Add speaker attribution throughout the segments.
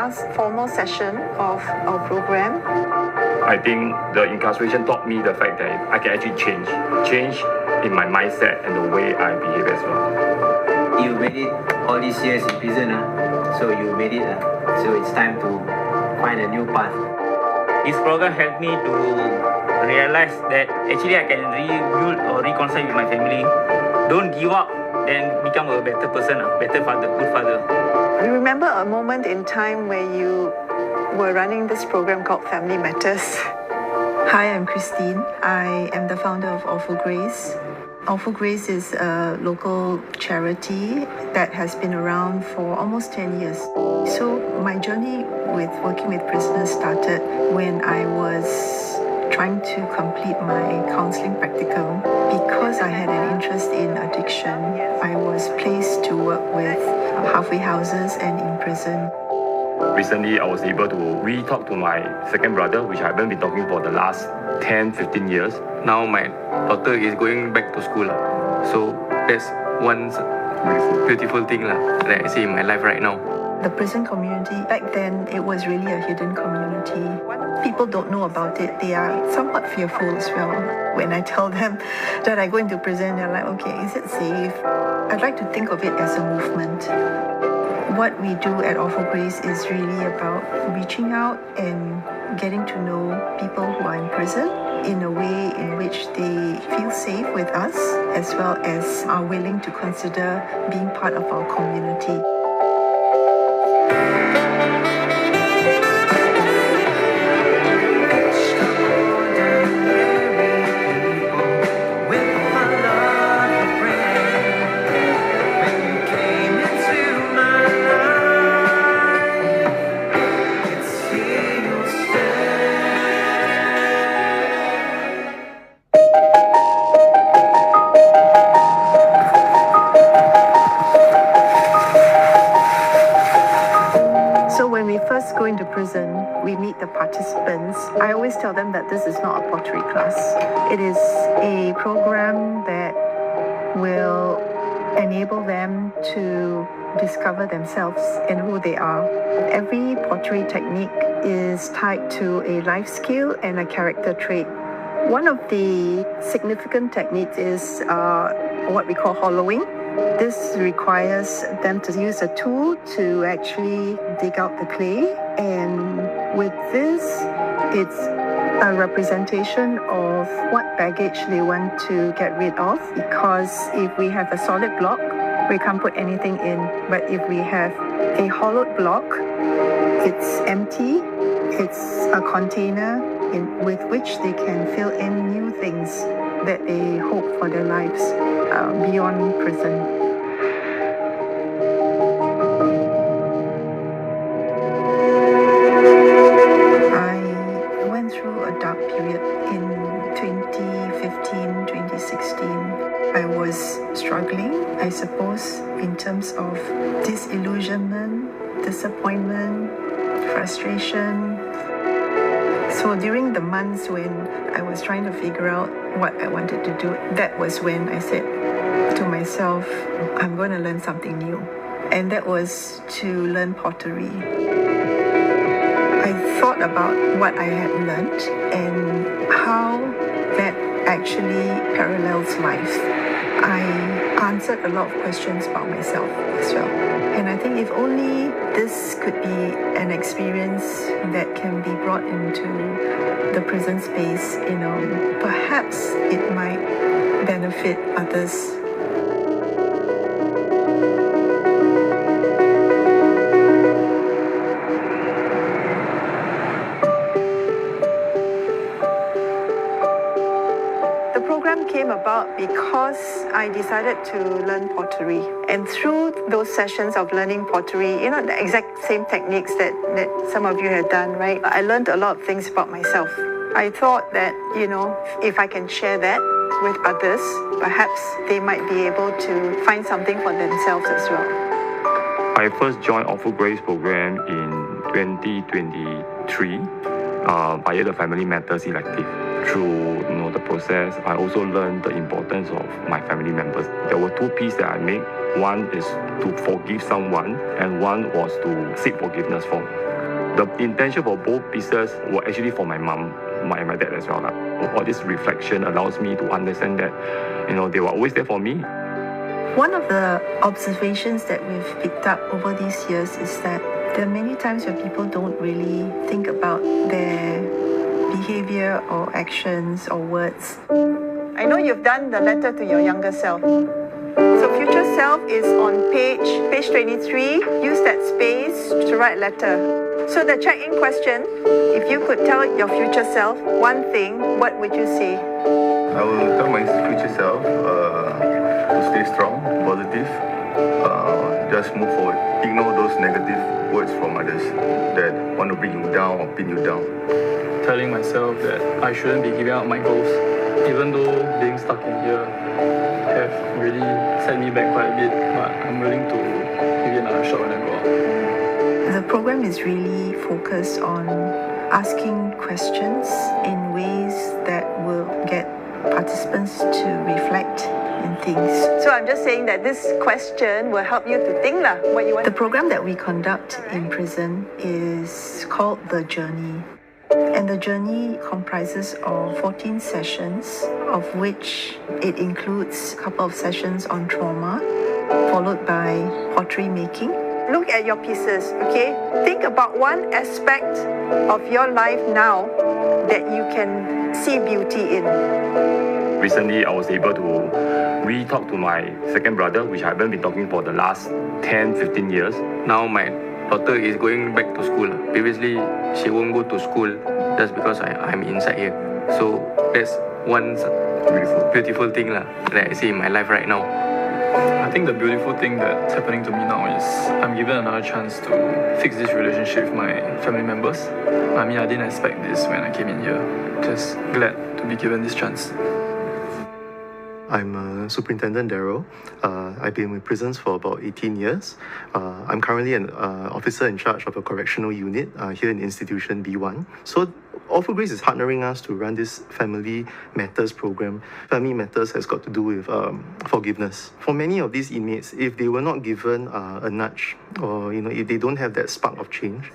Speaker 1: last formal session of our program.
Speaker 2: I think the incarceration taught me the fact that I can actually change in my mindset and the way I behave as well.
Speaker 3: You made it all these years in prison, so you made it, so it's time to find a new path.
Speaker 4: This program helped me to realize that actually I can rebuild or reconcile with my family. Don't give up, then become a better person, better father, good father.
Speaker 1: You remember a moment in time where you were running this program called Family Matters? Hi, I'm Christine. I am the founder of Awful Grace. Awful Grace is a local charity that has been around for almost 10 years. So my journey with working with prisoners started when I was trying to complete my counseling practicum. Because I had an interest in addiction, I was placed to work with halfway houses and in prison.
Speaker 2: Recently, I was able to re-talk to my second brother, which I haven't been talking for the last 10-15 years.
Speaker 5: Now my daughter is going back to school. So that's one beautiful thing that I see in my life right now.
Speaker 1: The prison community, back then, it was really a hidden community. People don't know about it. They are somewhat fearful as well. When I tell them that I go into prison, they're like, okay, is it safe? I'd like to think of it as a movement. What we do at Awful Grace is really about reaching out and getting to know people who are in prison in a way in which they feel safe with us, as well as are willing to consider being part of our community. Go into prison, we meet the participants. I always tell them that this is not a pottery class. It is a program that will enable them to discover themselves and who they are. Every pottery technique is tied to a life skill and a character trait. One of the significant techniques is what we call hollowing. This requires them to use a tool to actually dig out the clay, and with this, it's a representation of what baggage they want to get rid of, because if we have a solid block, we can't put anything in, but if we have a hollowed block, it's empty, it's a container with which they can fill in new things that they hope for their lives beyond prison. I went through a dark period in 2015, 2016. I was struggling, I suppose, in terms of disillusionment, disappointment, frustration. So during the months when I was trying to figure out what I wanted to do, that was when I said to myself, I'm going to learn something new. And that was to learn pottery. I thought about what I had learned and how that actually parallels life. I answered a lot of questions about myself as well. And I think if only this could be an experience that can be brought into the prison space, perhaps it might benefit others. Came about because I decided to learn pottery, and through those sessions of learning pottery, the exact same techniques that some of you have done, right? I learned a lot of things about myself. I thought that, if I can share that with others, perhaps they might be able to find something for themselves as well.
Speaker 2: I first joined Awful Grace program in 2023 via the Family Matters elective. Through the process, I also learned the importance of my family members. There were two pieces that I made. One is to forgive someone, and one was to seek forgiveness from. The intention for both pieces were actually for my mom, my dad as well. All this reflection allows me to understand that, they were always there for me.
Speaker 1: One of the observations that we've picked up over these years is that there are many times where people don't really think about their behavior or actions or words. I know you've done the letter to your younger self. So future self is on page 23. Use that space to write letter. So the check-in question, if you could tell your future self one thing, what would you say?
Speaker 6: I will tell my future self to stay strong, positive, just move forward. Ignore those negative words from others that want to bring you down or pin you down.
Speaker 7: Telling myself that I shouldn't be giving up my goals, even though being stuck in here have really set me back quite a bit, but I'm willing to give it another shot and go out.
Speaker 1: The program is really focused on asking questions in ways that will get participants to reflect in things. So I'm just saying that this question will help you to think what you want. The program that we conduct in prison is called The Journey. And the journey comprises of 14 sessions, of which it includes a couple of sessions on trauma, followed by pottery making. Look at your pieces, okay? Think about one aspect of your life now that you can see beauty in.
Speaker 2: Recently, I was able to re-talk to my second brother, which I haven't been talking for the last 10, 15 years.
Speaker 5: Now my daughter is going back to school. Previously, she won't go to school just because I'm inside here. So that's one beautiful thing that I see in my life right now.
Speaker 7: I think the beautiful thing that's happening to me now is I'm given another chance to fix this relationship with my family members. I mean, I didn't expect this when I came in here. Just glad to be given this chance.
Speaker 8: I'm Superintendent Daryl. I've been with prisons for about 18 years. I'm currently an officer in charge of a correctional unit here in institution B1. So Awful Grace is partnering us to run this Family Matters program. Family Matters has got to do with forgiveness. For many of these inmates, if they were not given a nudge, or if they don't have that spark of change,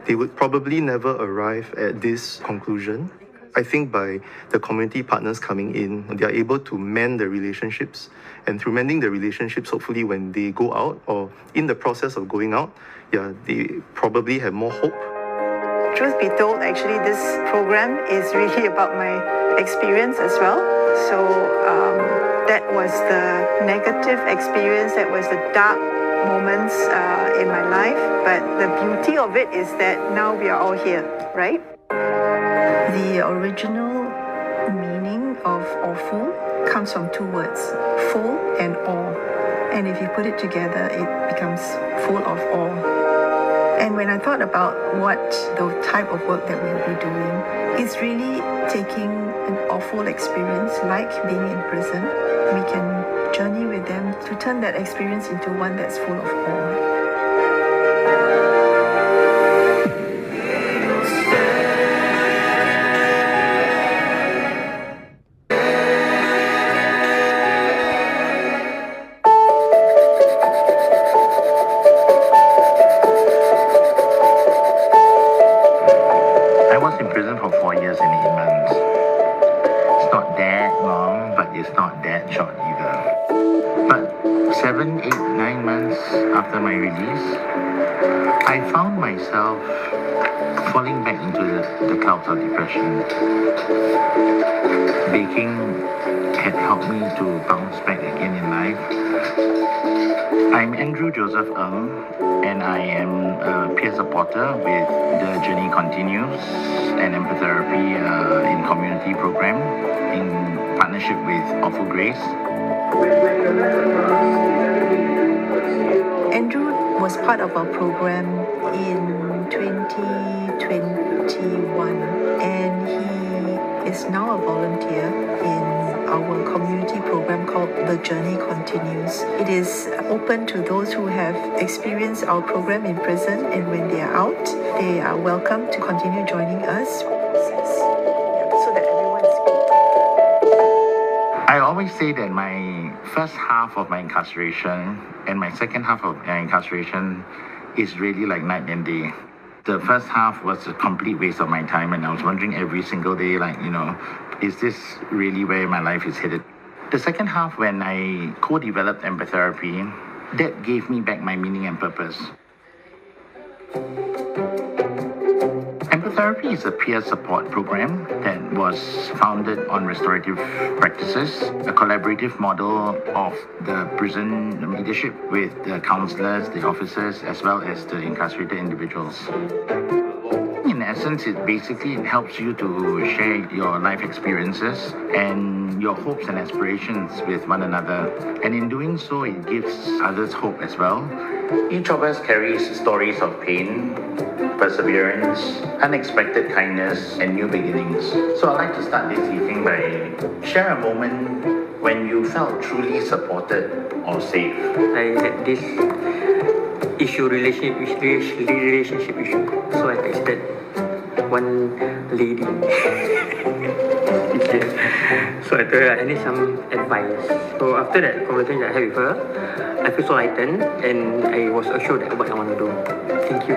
Speaker 8: they would probably never arrive at this conclusion. I think by the community partners coming in, they are able to mend the relationships. And through mending the relationships, hopefully when they go out or in the process of going out, they probably have more hope.
Speaker 1: Truth be told, actually, this program is really about my experience as well. So that was the negative experience, that was the dark moments in my life. But the beauty of it is that now we are all here, right? The original meaning of awful comes from two words, full and awe. And if you put it together, it becomes full of awe. And when I thought about what the type of work that we'll be doing, it's really taking an awful experience like being in prison. We can journey with them to turn that experience into one that's full of awe.
Speaker 9: After my release, I found myself falling back into the clouds of depression. Baking had helped me to bounce back again in life. I'm Andrew Joseph Ng, and I am a peer supporter with The Journey Continues, an empathy in community program in partnership with Awful Grace.
Speaker 1: Andrew was part of our program in 2021, and he is now a volunteer in our community program called The Journey Continues. It is open to those who have experienced our program in prison, and when they are out, they are welcome to continue joining us. So that everyone is
Speaker 9: I always say that my first half of my incarceration and my second half of my incarceration is really like night and day. The first half was a complete waste of my time, and I was wondering every single day, like, is this really where my life is headed? The second half, when I co-developed empatherapy, that gave me back my meaning and purpose. Empatherapy is a peer support program that was founded on restorative practices, a collaborative model of the prison leadership with the counselors, the officers, as well as the incarcerated individuals. In essence, it basically helps you to share your life experiences and your hopes and aspirations with one another. And in doing so, it gives others hope as well. Each of us carries stories of pain, perseverance, unexpected kindness, and new beginnings. So I'd like to start this evening by share a moment when you felt truly supported or safe.
Speaker 5: I had this relationship issue. So I texted one lady. So I told her I need some advice. So after that conversation I had with her, I feel so lightened and I was assured that what I want to do. Thank you.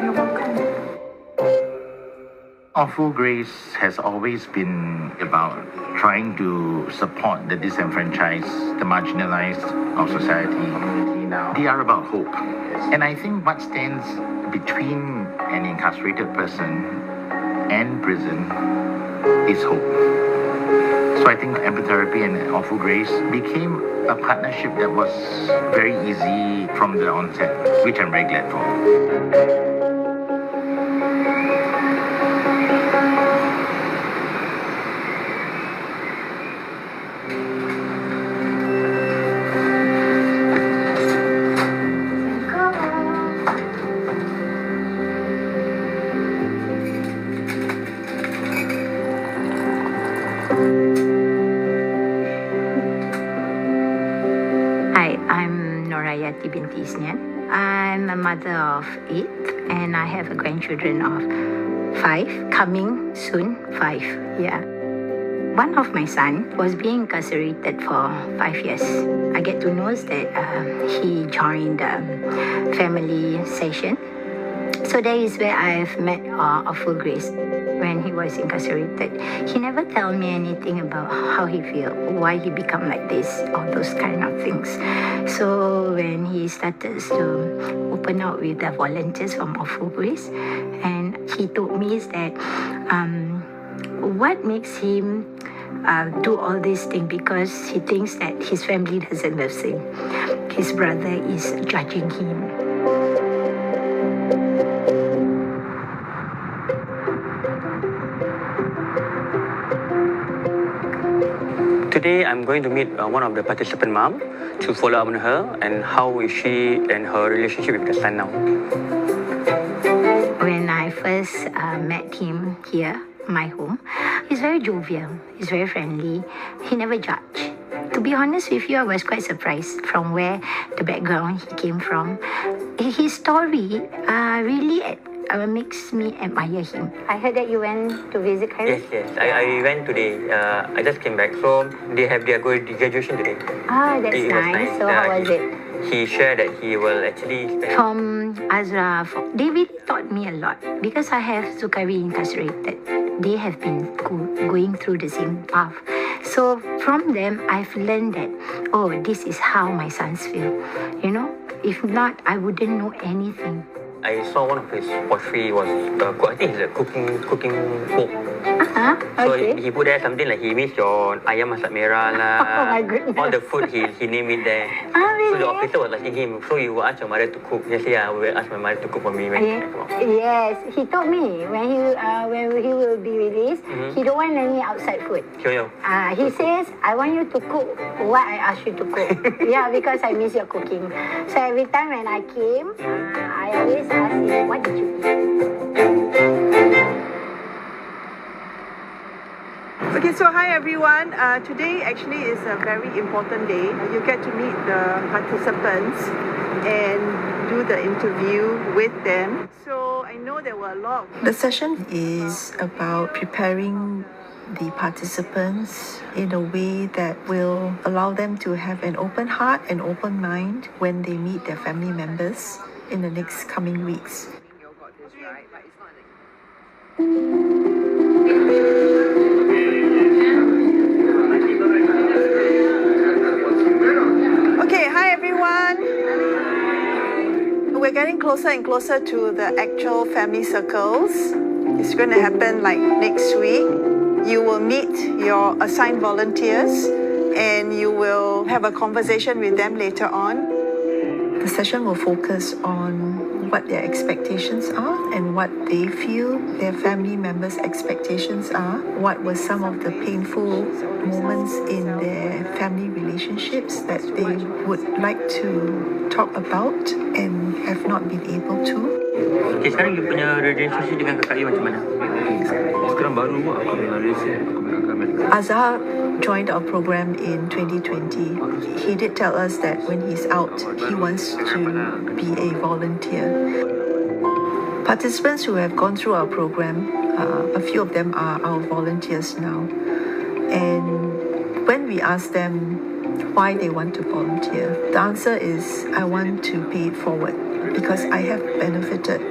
Speaker 1: You're welcome.
Speaker 9: Awful Grace has always been about trying to support the disenfranchised, the marginalized of society. They are about hope. And I think what stands between an incarcerated person and prison is hope. So I think empatherapy and Awful Grace became a partnership that was very easy from the onset, which I'm very glad for.
Speaker 10: Binti Isnian. I'm a mother of 8 and I have a grandchildren of 5, coming soon 5. Yeah. One of my son was being incarcerated for 5 years. I get to know that he joined family session. So that is where I've met Awful Grace when he was incarcerated. He never tell me anything about how he feel, why he become like this, all those kind of things. So when he started to open up with the volunteers from Awful Grace, and he told me is that what makes him do all these things, because he thinks that his family doesn't love him. His brother is judging him.
Speaker 5: Today I'm going to meet one of the participant mom to follow up on her and how is she and her relationship with the son now.
Speaker 10: When I first met him here, my home, he's very jovial, he's very friendly, he never judged. To be honest with you, I was quite surprised from where the background he came from. His story really makes me admire him. I heard that you went to visit Cairo?
Speaker 5: Yes. I went today. I just came back. So they have their graduation today.
Speaker 10: Ah, that's nice. So how was it?
Speaker 5: He shared that he will actually...
Speaker 10: From Azra, David taught me a lot because I have Sukari incarcerated. They have been going through the same path. So from them, I've learned that, this is how my sons feel. If not, I wouldn't know anything.
Speaker 5: I saw one of his portrait was, I think it's a cooking book. So
Speaker 10: okay.
Speaker 5: he put there something like he missed your ayam masak merah lah.
Speaker 10: Oh my goodness.
Speaker 5: All the food he named it there.
Speaker 10: Really?
Speaker 5: So the officer was asking him, so you will ask your mother to cook? Yes, I will ask my mother to cook for me when I come out.
Speaker 10: Yes, he told me when he will be released, he don't want any outside food.
Speaker 5: Sure.
Speaker 10: He says, I want you to cook what I asked you to cook. Yeah, because I miss your cooking. So every time when I came, I always ask him, what did you eat?
Speaker 1: Okay, so hi everyone. Today actually is a very important day. You get to meet the participants and do the interview with them. So I know there were a lot. The session is about preparing the participants in a way that will allow them to have an open heart and open mind when they meet their family members in the next coming weeks. Okay, hi everyone. We're getting closer and closer to the actual family circles. It's going to happen like next week. You will meet your assigned volunteers and you will have a conversation with them later on. The session will focus on what their expectations are and what they feel their family members' expectations are. What were some of the painful moments in their family relationships that they would like to talk about and have not been able to.
Speaker 4: Okay, sekarang you punya relationship dengan kakak you macam mana?
Speaker 5: Sekarang baru aku dengan relationship aku dengan kakak Amerika.
Speaker 1: Azhar joined our program in 2020. He did tell us that when he's out, he wants to be a volunteer. Participants who have gone through our program, a few of them are our volunteers now. And when we ask them why they want to volunteer, the answer is, I want to pay it forward because I have benefited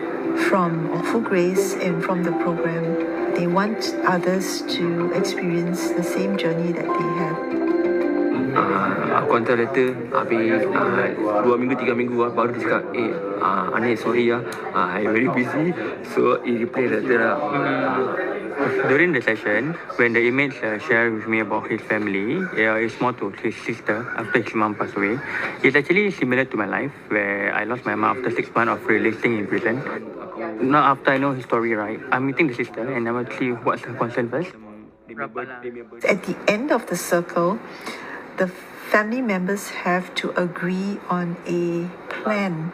Speaker 1: from Awful Grace and from the program. They want others to experience the same journey that they have.
Speaker 5: Aku hantar letter habis 2 minggu 3 minggu baru dia cakap Anis sorry I very busy, so he reply letter lah.
Speaker 4: During the session, when the image shared with me about his family, it's more to his sister after his mom passed away. It's actually similar to my life, where I lost my mom after 6 months of releasing in prison. Now after I know his story, right, I'm meeting the sister and I will see what's her concern first.
Speaker 1: At the end of the circle, the family members have to agree on a plan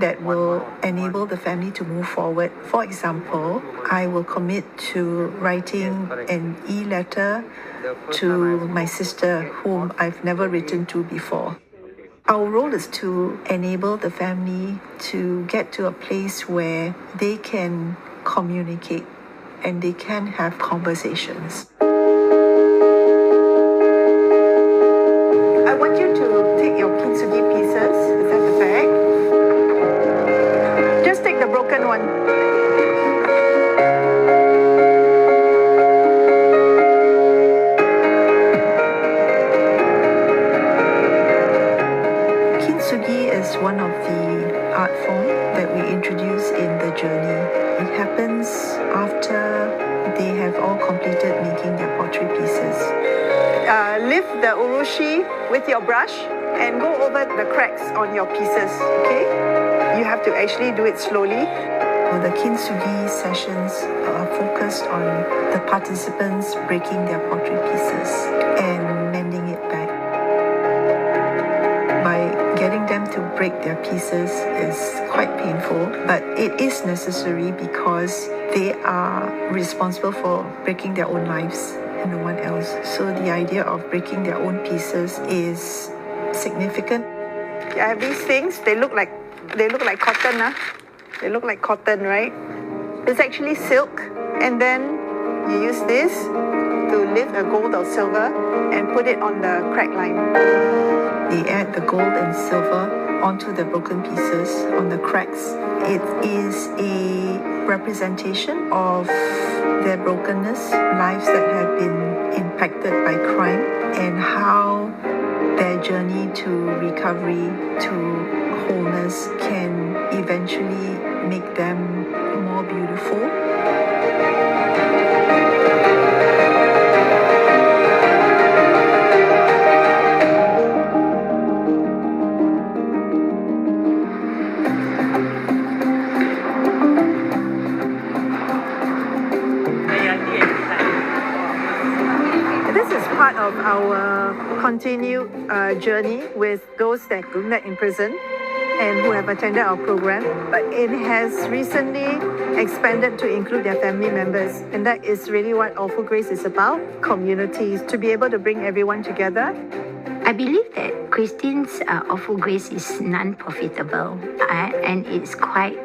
Speaker 1: that will enable the family to move forward. For example, I will commit to writing an e-letter to my sister whom I've never written to before. Our role is to enable the family to get to a place where they can communicate and they can have conversations. I want you to take your kintsugi pieces. Is that the bag? Just take the broken one. Kintsugi is one of the art form that we introduce in the journey. It happens after they have all completed making their pottery pieces. Lift the urushi with your brush and go over the cracks on your pieces, okay? You have to actually do it slowly. The kintsugi sessions are focused on the participants breaking their pottery pieces and mending it back. By getting them to break their pieces is quite painful, but it is necessary because they are responsible for breaking their own lives and no one else. So the idea of breaking their own pieces is significant. I have these things, they look like cotton, They look like cotton, right? It's actually silk, and then you use this to lift a gold or silver and put it on the crack line. They add the gold and silver onto the broken pieces on the cracks. It is a representation of their brokenness, lives that have been impacted by crime, and how their journey to recovery, to wholeness can eventually make them more beautiful. This is part of our continued journey with those that are met in prison and who have attended our program, but it has recently expanded to include their family members, and that is really what Awful Grace is about, communities, to be able to bring everyone together.
Speaker 10: I believe that Christine's Awful Grace is non-profitable and it's quite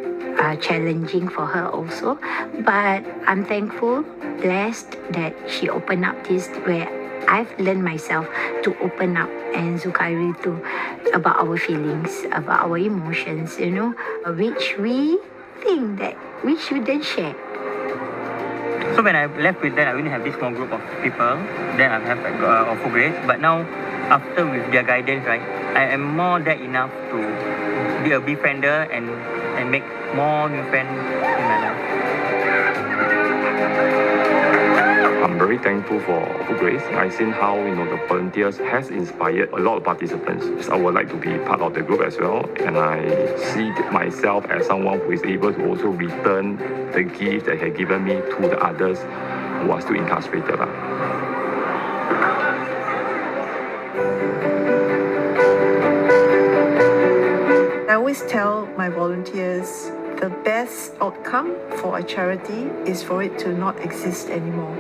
Speaker 10: challenging for her also, but I'm thankful, blessed that she opened up this where I've learned myself to open up, and Zukairi too, about our feelings, about our emotions, which we think that we shouldn't share.
Speaker 4: So when I left with that, I only have this small group of people. Then I have Offer Grace. But now, after with their guidance, right, I am more than enough to be a befriender and make more new friends in my life.
Speaker 2: I'm very thankful for Offer Grace. I've seen how the volunteers has inspired a lot of participants. I would like to be part of the group as well, and I see myself as someone who is able to also return the gift that had given me to the others who are still incarcerated.
Speaker 1: I always tell my volunteers the best outcome for a charity is for it to not exist anymore,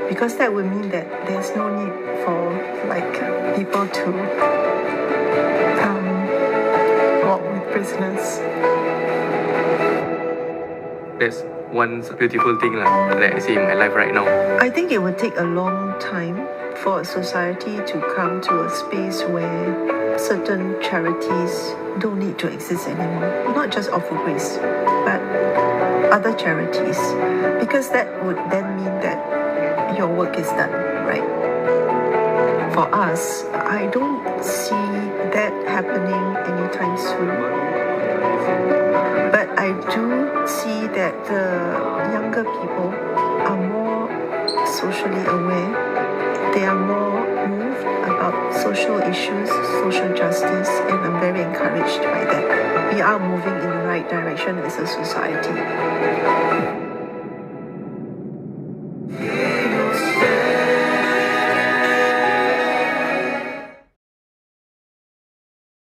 Speaker 1: because that would mean that there's no need for people to walk with prisoners.
Speaker 5: That's one beautiful thing that I see in my life right now.
Speaker 1: I think it would take a long time for a society to come to a space where certain charities don't need to exist anymore. Not just Offer Grace, but other charities, because that would then mean that your work is done, right? For us, I don't see that happening anytime soon. But I do see that the younger people are more socially aware. They are more moved about social issues, social justice, and I'm very encouraged by that. We are moving in the right direction as a society.